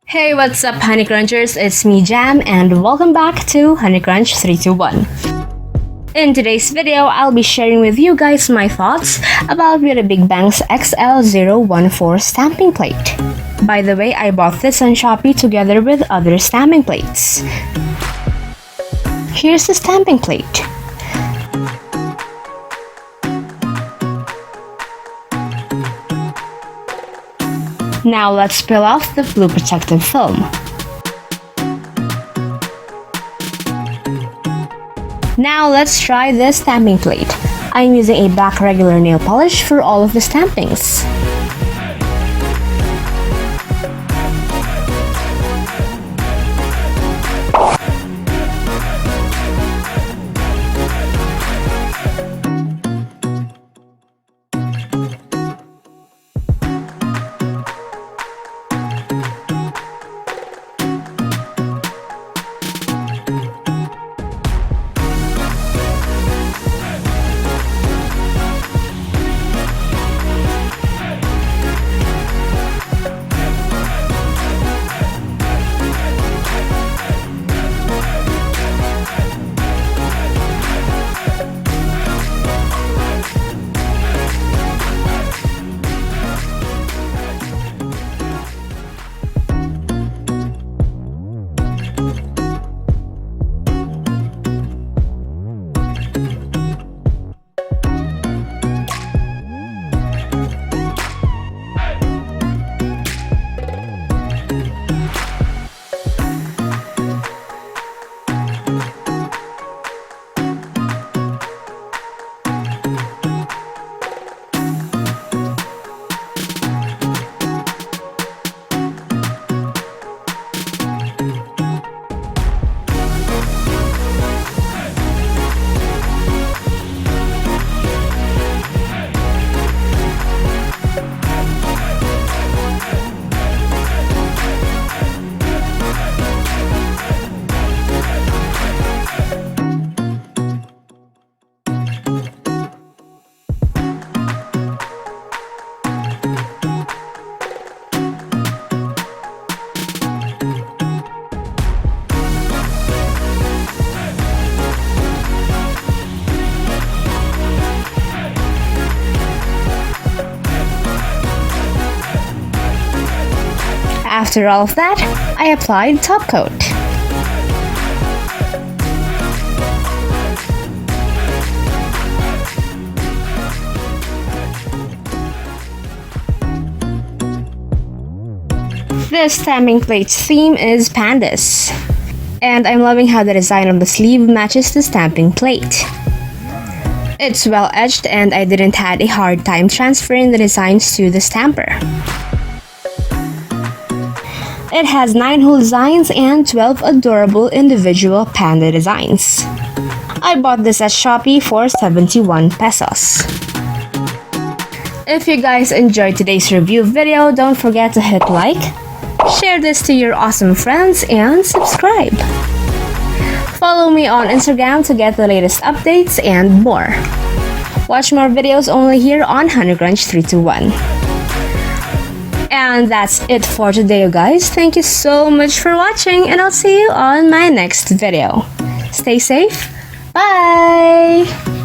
Hey, what's up, honeycrunchers? It's me, Jham, and welcome back to honeycrunch321. In today's video, I'll be sharing with you guys my thoughts about BeautyBigBang's XL014 stamping plate. By the way, I bought this on Shopee together with other stamping plates. Here's the stamping plate. Now let's peel off the blue protective film. Now let's try this stamping plate. I'm using a black regular nail polish for all of the stampings. After all of that, I applied top coat. This stamping plate's theme is pandas, and I'm loving how the design on the sleeve matches the stamping plate. It's well edged and I didn't have a hard time transferring the designs to the stamper. It has 9 whole designs and 12 adorable individual panda designs. I bought this at Shopee for 71 pesos. If you guys enjoyed today's review video, don't forget to hit like, share this to your awesome friends, and subscribe. Follow me on Instagram to get the latest updates and more. Watch more videos only here on honeycrunch321. And that's it for today, you guys. Thank you so much for watching, and I'll see you on my next video. Stay safe. Bye!